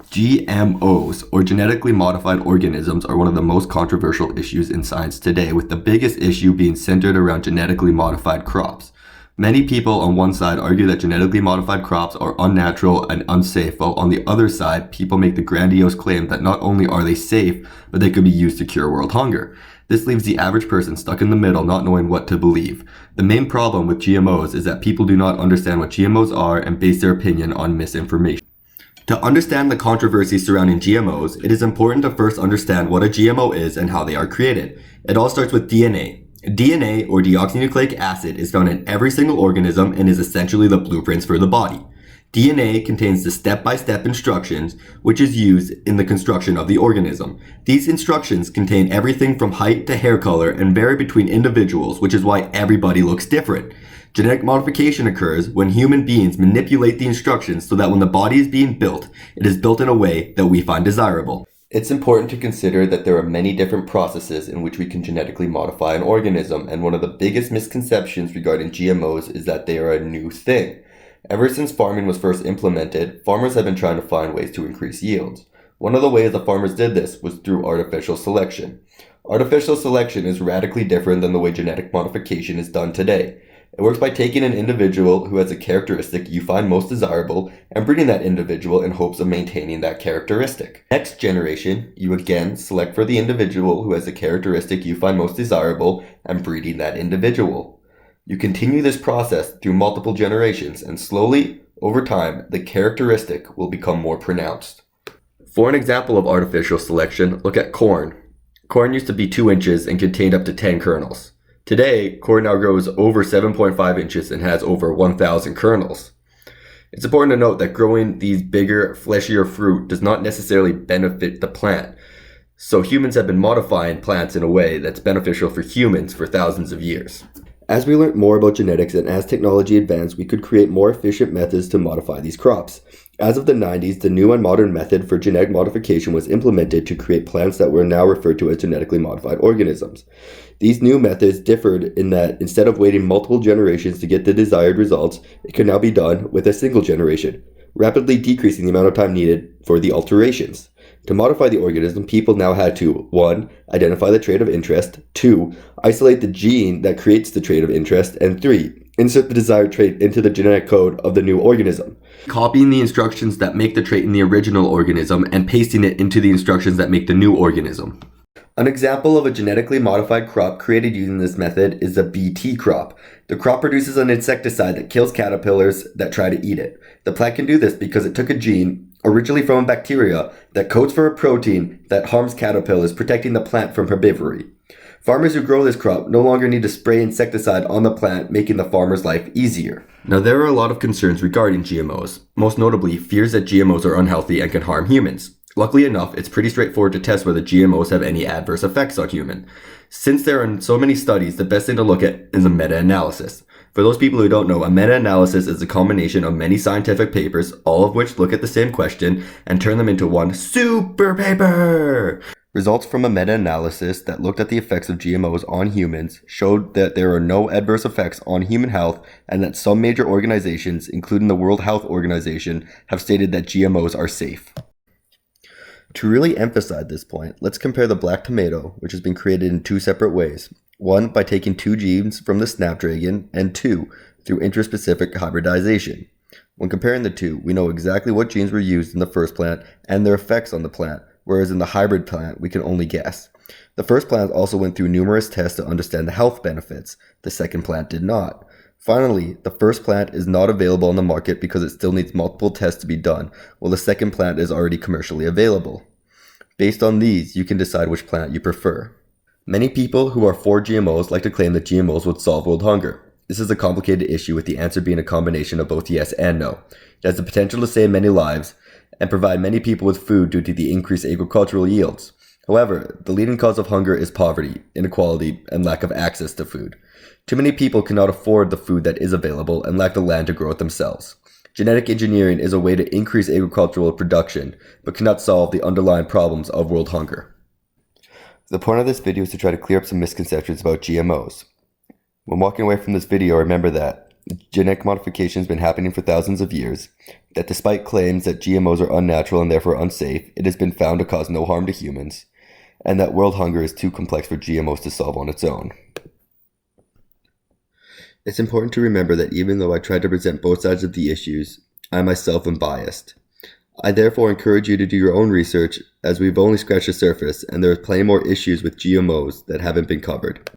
GMOs, or genetically modified organisms, are one of the most controversial issues in science today, with the biggest issue being centered around genetically modified crops. Many people on one side argue that genetically modified crops are unnatural and unsafe, while on the other side, people make the grandiose claim that not only are they safe, but they could be used to cure world hunger. This leaves the average person stuck in the middle, not knowing what to believe. The main problem with GMOs is that people do not understand what GMOs are and base their opinion on misinformation. To understand the controversy surrounding GMOs, it is important to first understand what a GMO is and how they are created. It all starts with DNA. DNA, or deoxynucleic acid, is found in every single organism and is essentially the blueprints for the body. DNA contains the step-by-step instructions which is used in the construction of the organism. These instructions contain everything from height to hair color and vary between individuals, which is why everybody looks different. Genetic modification occurs when human beings manipulate the instructions so that when the body is being built, it is built in a way that we find desirable. It's important to consider that there are many different processes in which we can genetically modify an organism, and one of the biggest misconceptions regarding GMOs is that they are a new thing. Ever since farming was first implemented, farmers have been trying to find ways to increase yields. One of the ways the farmers did this was through artificial selection. Artificial selection is radically different than the way genetic modification is done today. It works by taking an individual who has a characteristic you find most desirable and breeding that individual in hopes of maintaining that characteristic. Next generation, you again select for the individual who has a characteristic you find most desirable and breeding that individual. You continue this process through multiple generations, and slowly, over time, the characteristic will become more pronounced. For an example of artificial selection, look at corn. Corn used to be 2 inches and contained up to 10 kernels. Today, corn now grows over 7.5 inches and has over 1,000 kernels. It's important to note that growing these bigger, fleshier fruit does not necessarily benefit the plant. So humans have been modifying plants in a way that's beneficial for humans for thousands of years. As we learned more about genetics and as technology advanced, we could create more efficient methods to modify these crops. As of the 90s, the new and modern method for genetic modification was implemented to create plants that were now referred to as genetically modified organisms. These new methods differed in that instead of waiting multiple generations to get the desired results, it could now be done with a single generation, rapidly decreasing the amount of time needed for the alterations. To modify the organism, people now had to 1. Identify the trait of interest, 2. Isolate the gene that creates the trait of interest, and 3. Insert the desired trait into the genetic code of the new organism. Copying the instructions that make the trait in the original organism and pasting it into the instructions that make the new organism. An example of a genetically modified crop created using this method is the Bt crop. The crop produces an insecticide that kills caterpillars that try to eat it. The plant can do this because it took a gene, originally from a bacteria, that codes for a protein that harms caterpillars, protecting the plant from herbivory. Farmers who grow this crop no longer need to spray insecticide on the plant, making the farmer's life easier. Now, there are a lot of concerns regarding GMOs, most notably fears that GMOs are unhealthy and can harm humans. Luckily enough, it's pretty straightforward to test whether GMOs have any adverse effects on humans. Since there are so many studies, the best thing to look at is a meta-analysis. For those people who don't know, a meta-analysis is a combination of many scientific papers, all of which look at the same question and turn them into one super paper. Results from a meta-analysis that looked at the effects of GMOs on humans showed that there are no adverse effects on human health and that some major organizations, including the World Health Organization, have stated that GMOs are safe. To really emphasize this point, let's compare the black tomato, which has been created in 2 separate ways. 1, by taking 2 genes from the snapdragon, and 2, through interspecific hybridization. When comparing the 2, we know exactly what genes were used in the first plant and their effects on the plant, whereas in the hybrid plant, we can only guess. The first plant also went through numerous tests to understand the health benefits. The second plant did not. Finally, the first plant is not available on the market because it still needs multiple tests to be done, while the second plant is already commercially available. Based on these, you can decide which plant you prefer. Many people who are for GMOs like to claim that GMOs would solve world hunger. This is a complicated issue, with the answer being a combination of both yes and no. It has the potential to save many lives and provide many people with food due to the increased agricultural yields. However, the leading cause of hunger is poverty, inequality, and lack of access to food. Too many people cannot afford the food that is available and lack the land to grow it themselves. Genetic engineering is a way to increase agricultural production, but cannot solve the underlying problems of world hunger. The point of this video is to try to clear up some misconceptions about GMOs. When walking away from this video, remember that genetic modification has been happening for thousands of years, that despite claims that GMOs are unnatural and therefore unsafe, it has been found to cause no harm to humans, and that world hunger is too complex for GMOs to solve on its own. It's important to remember that even though I try to present both sides of the issues, I myself am biased. I therefore encourage you to do your own research, as we've only scratched the surface and there are plenty more issues with GMOs that haven't been covered.